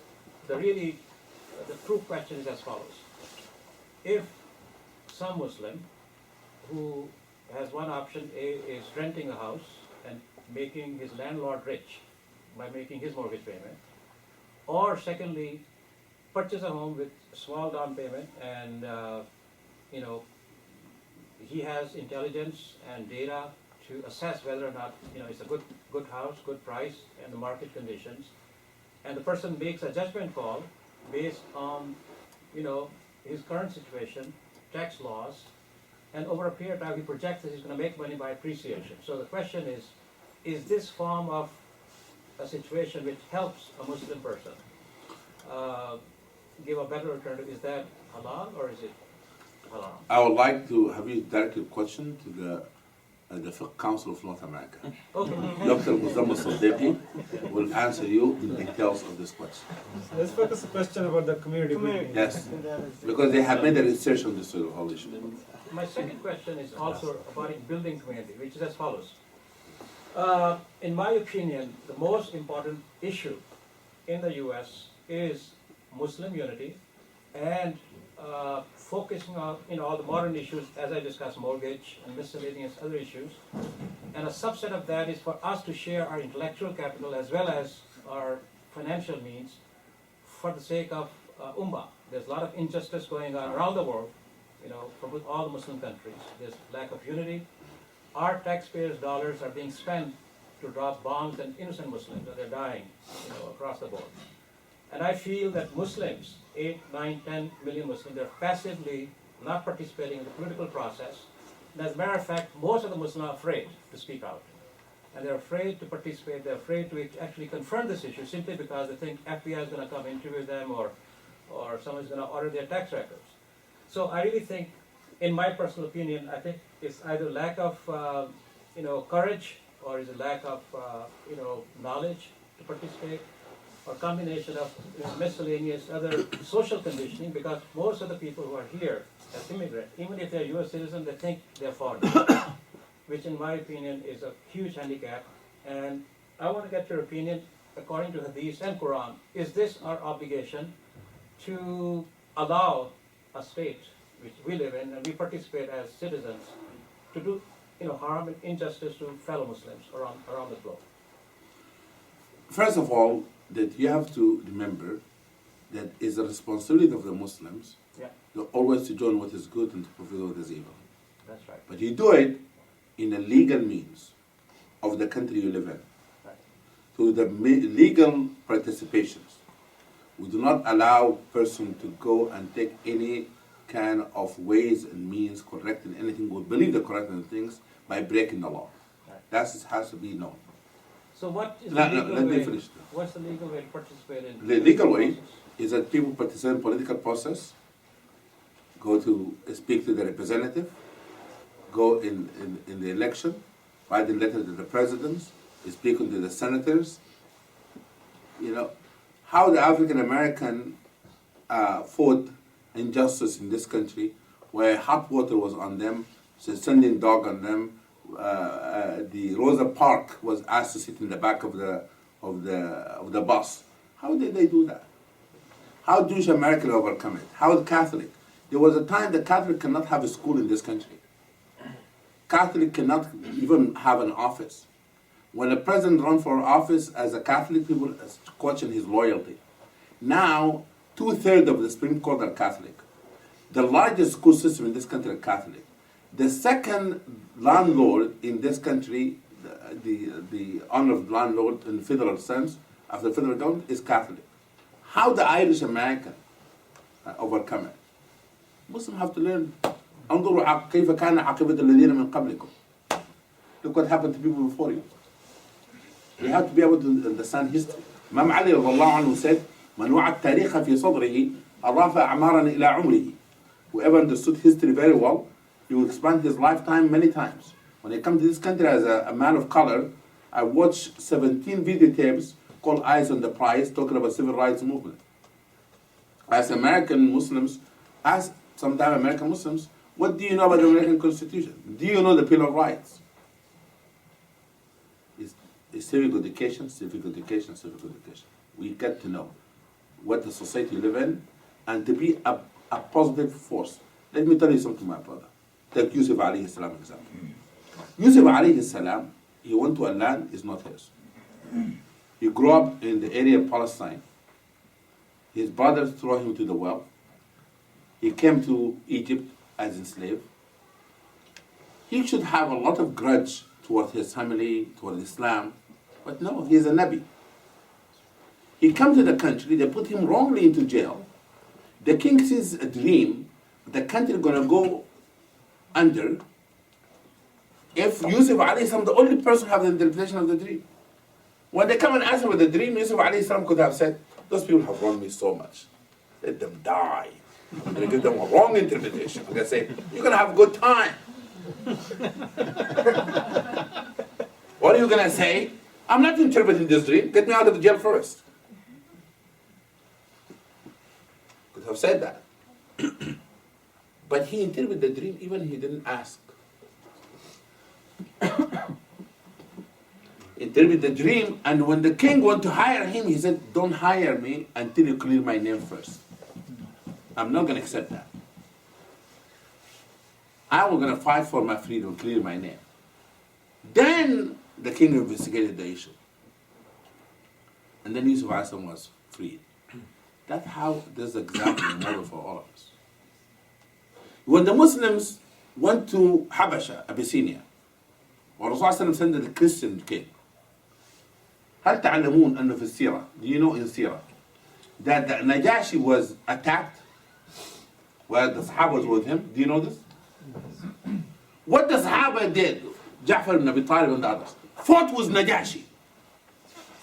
true question is as follows. If some Muslim who has one option, A, is renting a house and making his landlord rich by making his mortgage payment, or secondly, purchase a home with small down payment and he has intelligence and data to assess whether or not it's a good house, good price, and the market conditions, and the person makes a judgment call based on his current situation, tax laws, and over a period of time he projects that he's going to make money by appreciation. So the question is this form of a situation which helps a Muslim person give a better alternative, is that halal or is it haram? I would like to have you direct your question to the Fiqh Council of North America. Okay. Dr. Muzammil Siddiqui will answer you in details of this question. Let's focus the question about the community building. Yes, because they have made a research on this whole issue. My second question is also about building community, which is as follows. In my opinion, the most important issue in the U.S. is Muslim unity and focusing on all the modern issues, as I discussed, mortgage and miscellaneous other issues. And a subset of that is for us to share our intellectual capital as well as our financial means for the sake of Ummah. There's a lot of injustice going on around the world, from all the Muslim countries. There's lack of unity, our taxpayers' dollars are being spent to drop bombs on innocent Muslims, and they're dying, across the board. And I feel that Muslims, 8, 9, 10 million Muslims, they're passively not participating in the political process. And as a matter of fact, most of the Muslims are afraid to speak out. And they're afraid to participate, they're afraid to actually confront this issue simply because they think FBI is going to come interview them or someone's going to audit their tax records. So I really think, in my personal opinion, I think it's either lack of courage or is a lack of knowledge to participate, or combination of miscellaneous other social conditioning, because most of the people who are here as immigrants, even if they're U.S. citizens, they think they're foreigners, which in my opinion is a huge handicap. And I want to get your opinion, according to Hadith and Quran, is this our obligation to allow a state which we live in and we participate as citizens to do harm and injustice to fellow Muslims around the globe? First of all, that you have to remember that it's a responsibility of the Muslims to always to join what is good and to fulfill what is evil. That's right. But you do it in a legal means of the country you live in. Right. Through the legal participations. We do not allow person to go and take any kind of ways and means correcting anything, we believe the correcting things by breaking the law. Right. That has to be known. So what is No, the legal let me way? finish. What's the legal way to participate in? The legal way is that people participate in political process, go to speak to the representative, go in the election, write a letter to the presidents, speaking to the senators. How the African American fought injustice in this country, where hot water was on them, sending dog on them. The Rosa Parks was asked to sit in the back of the bus. How did they do that? How Jewish American overcome it? How the Catholic? There was a time the Catholic cannot have a school in this country. Catholic cannot even have an office. When a president runs for office as a Catholic, people question his loyalty. Now, 2/3 of the Supreme Court are Catholic. The largest school system in this country are Catholic. The second landlord in this country, the honor of landlord in the federal sense, of the federal government, is Catholic. How the Irish American overcome it? Muslims have to learn. انظروا كيف كان عاقبة الذين من قبلكم. Look what happened to people before you. We have to be able to understand history. Imam Ali رضي الله عنه said, من وعى التاريخ في صدره أضاف أعمارا إلى عمره. Whoever understood history very well, he will expand his lifetime many times. When I come to this country as a man of color, I watched 17 videotapes called Eyes on the Prize talking about civil rights movement. As American Muslims, as sometimes American Muslims, what do you know about the American Constitution? Do you know the Bill of Rights? It's civic education, civic education, civic education. We get to know what the society you live in and to be a positive force. Let me tell you something, my brother. Take Yusuf alayhi salam example. Yusuf alayhi salam, he went to a land is not his. He grew up in the area of Palestine. His brothers threw him to the well. He came to Egypt as a slave. He should have a lot of grudge toward his family, toward Islam, but no, he's a Nabi. He came to the country, they put him wrongly into jail. The king sees a dream, the country gonna go under if Yusuf alayhi salam, the only person who have the interpretation of the dream. When they come and ask him about the dream, Yusuf alayhi salam could have said, those people have wronged me so much. Let them die. I'm going to give them a wrong interpretation. I'm going to say, you're going to have a good time. What are you going to say? I'm not interpreting this dream. Get me out of the jail first. Could have said that. But he interpreted the dream even he didn't ask. Interpreted the dream, and when the king wanted to hire him, he said, don't hire me until you clear my name first. I'm not going to accept that. I'm going to fight for my freedom, clear my name. Then the king investigated the issue. And then Yusuf Alayhi was freed. That's how this example is model for all of us. When the Muslims went to Habasha, Abyssinia, والرسول صلى الله عليه وسلم sent the Christian king. هل تعلمون أنه في السيرة, do you know in Sirah, that the Najashi was attacked while the Sahaba was with him? Do you know this? What the Sahaba did, Ja'far ibn Abi Talib and the others, fought with Najashi.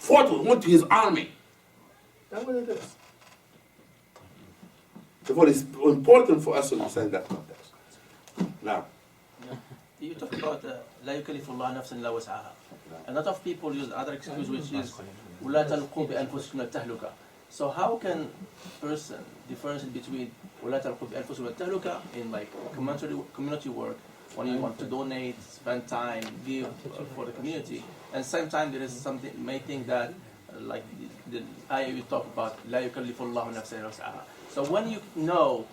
Went to his army. That's what it is. Therefore, it's important for us to understand that context. Now, You talk about لا يكلف الله نفسا إلا وسعها. A lot of people use other excuse which is ولا تلقوا بأنفسكم التهلكة. So how can person differentiate between ولا تلقوا بأنفسكم التهلكة in like community work when you want to donate, spend time, give for the community, and same time there is something may think that like the ayah we talk about لا يكلف الله نفسا إلا وسعها. So when you know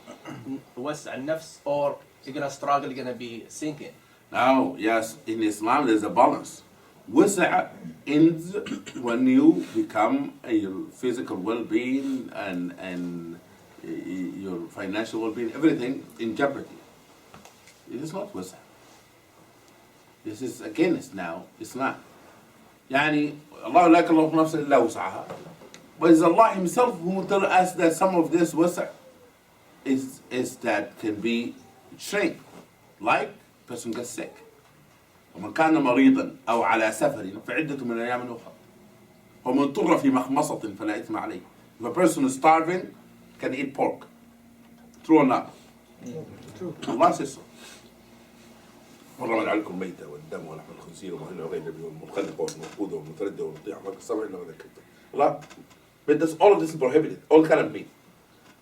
what's a nafs or you're gonna struggle, you're gonna be sinking. now, yes, in Islam there's a balance. Wasa' ends when you become your physical well-being and your financial well-being, everything in jeopardy. It is not wasa'. This is against now Islam. يعني Allah لا يكلف نفسا إلا وسعها. But it's Allah Himself who tell us that some of this wasa' is that can be shrink, like person gets sick. ومن كان مريضا أو على سفر فعدة من أيام أخرى ومن اضطر في مخمصة فلا إثم عليه. If a person is starving, can eat pork. True or not? True. Allah says so. حرم عليكم الميتة والدم ولحم الخنزير وما أهل غير النبي والمنخلقة والموقوذة والمتردية والمطيعة ما كسر إلا ما ذكرتم. Allah, but this, all of this is prohibited, all kind of meat.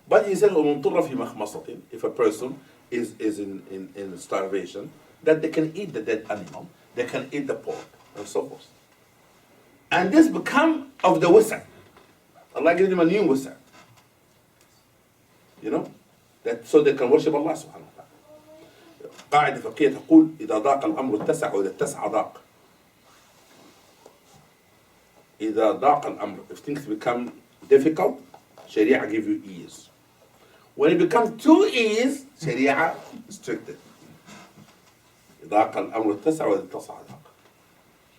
But He said ومن اضطر في مخمصة, if a person is in starvation, that they can eat the dead animal, they can eat the pork, and so forth. And this become of the wasa'. Allah gave them a new wasa'. You know? That so they can worship Allah subhanahu wa ta'ala. قاعدة فقهية تقول إذا ضاق الأمر اتسع وإذا اتسع ضاق. إذا ضاق الأمر, if things become difficult, Sharia give you ease. When it becomes too ease, Sharia restricted. ضاق الأمر اتسع وإذا اتسع ضاق.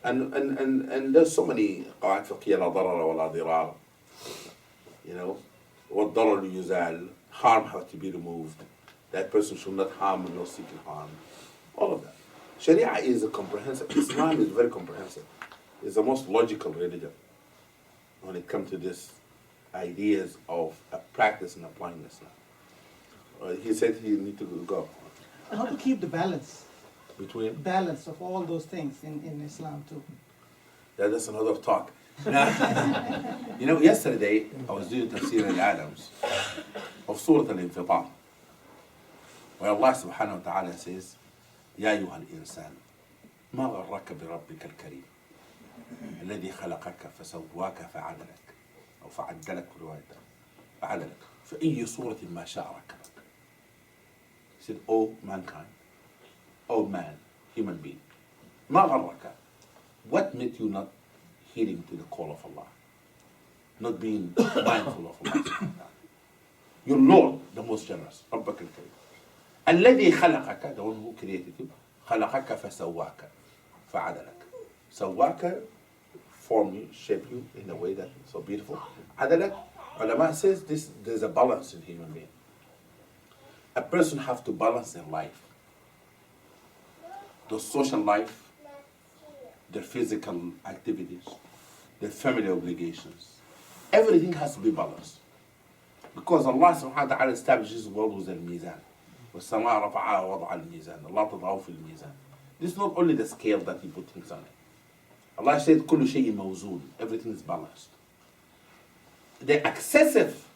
And there's so many قواعد فقهية لا ضرر ولا ضرار. You know, والضرر يزال, harm has to be removed. That person should not harm and not seeking harm. All of that. Sharia is a comprehensive. Islam is very comprehensive. It's the most logical religion when it comes to this ideas of practice and applying Islam. He said he need to go. And how to keep the balance Between? balance of all those things in Islam too. Yeah, that's another talk. You know, yesterday I was doing Tafsir al-Adams of Surah Al-Infitar, where Allah subhanahu wa ta'ala says, يا أيها الإنسان ما غرك بربك الكريم الذي خلقك فسواك فعدلك أو فعدلك رواية فعدلك فأي صورة ما شاء ركبك. He said, oh mankind, oh man, human being, ما غرك, what made you not heeding to the call of Allah, not being mindful of Allah? Your Lord, the most generous, ربك الكريم, الذي خلقك, the one who created you, خلقك فسواك فعدلك. سواك, form you, shape you in a way that is so beautiful. عدلك, ulama says this, there's a balance in human being. A person has to balance their life, the social life, their physical activities, their family obligations. Everything has to be balanced. Because Allah subhanahu wa ta'ala establishes the world with al-mizan. وَالسَّمَاءَ رَفَعَهَا وَوَضَعَ الْمِيزَانَ. Allah تضعه في الميزان. This is not only the scale that He put things on it. Allah said, كُلُّ شَيْءٍ مَوْزُونٍ. Everything is balanced. The excessive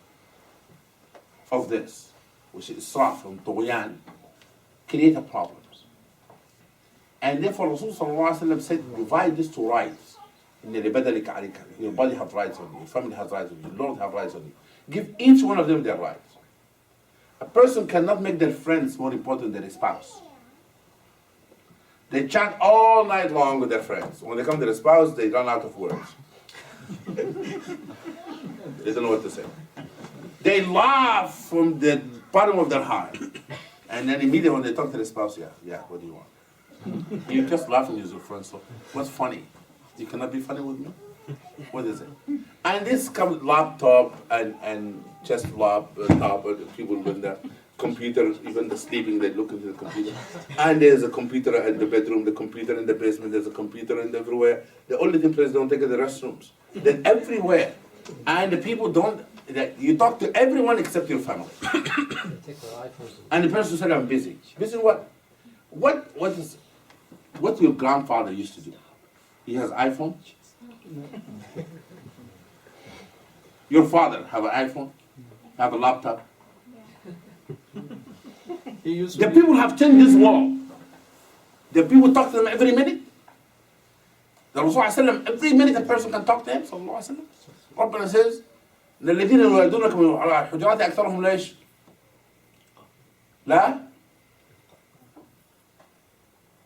of this, which is israf from طغيان, create problems. And therefore Rasul sallallahu alaihi wasallam said, divide this to rights. Your body has rights on you, your family has rights on you, your Lord has rights on you. Give each one of them their rights. A person cannot make their friends more important than their spouse. They chat all night long with their friends. When they come to their spouse, they run out of words. They don't know what to say. They laugh from the bottom of their heart. And then immediately when they talk to their spouse, yeah, what do you want? You're just laughing with your friends. So what's funny? You cannot be funny with me? What is it? And this comes laptop and just top, people in the computer, even the sleeping, they look into the computer. And there's a computer in the bedroom, the computer in the basement, there's a computer in everywhere. The only thing players don't take are the restrooms. Then everywhere. And the people don't, you talk to everyone except your family. Take their iPhones. And the person said, I'm busy. Busy what? What your grandfather used to do? He has iPhone? Your father have an iPhone? Have a laptop? The people have changed this world. The people talk to them every minute. The Rasul ﷺ, every minute a person can talk to him. صلى الله عليه وسلم. ربنا says, إن الذين ينادونكم على الحجرات أكثرهم ليش؟ لا؟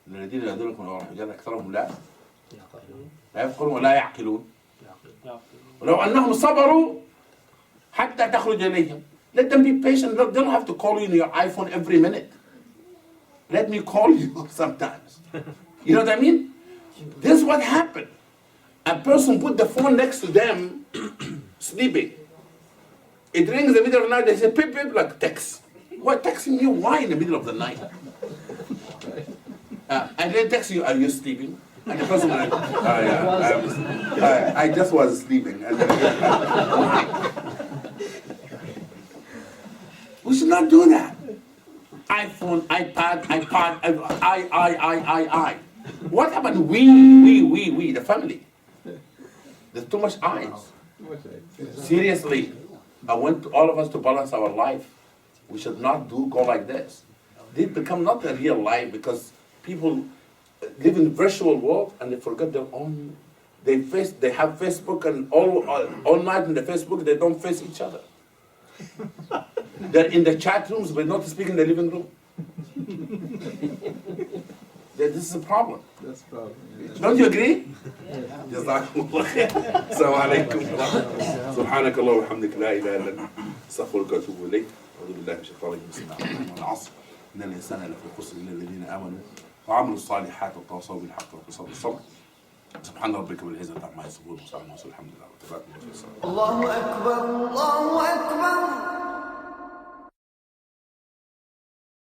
إن الذين ينادونكم على الحجرات أكثرهم لا يفقهون ولا يعقلون. ولو أنهم صبروا حتى تخرج إليهم. Let them be patient. They don't have to call you on your iPhone every minute. Let me call you sometimes. You know what I mean? This is what happened. A person put the phone next to them, sleeping. It rings in the middle of the night. They say, pip, pip, like text. What, texting you? Why in the middle of the night? And they text you, are you sleeping? And the person will like, I just was sleeping. And we should not do that. iPhone, iPad, I. What happened? We, the family. There's too much eyes. Seriously, I want all of us to balance our life. We should not go like this. They become not a real life because people live in virtual world and they forget their own. They have Facebook and all night in the Facebook they don't face each other. They're in the chat rooms but not speak in the living room. This is a problem. That's a problem. Don't you agree? جزاكم الله خير. السلام عليكم. سبحانك اللهم وبحمدك لا اله الا انت استغفرك واتوب اليك. اعوذ بالله من الشيطان الرجيم. بسم الله الرحمن الرحيم. العصر ان الانسان لفي خسر الا الذين امنوا وعملوا الصالحات وتواصوا بالحق وتواصوا بالصبر. سبحان ربك بالعزة عما يصفون وسلام على المرسلين والحمد لله رب العالمين. الله أكبر الله أكبر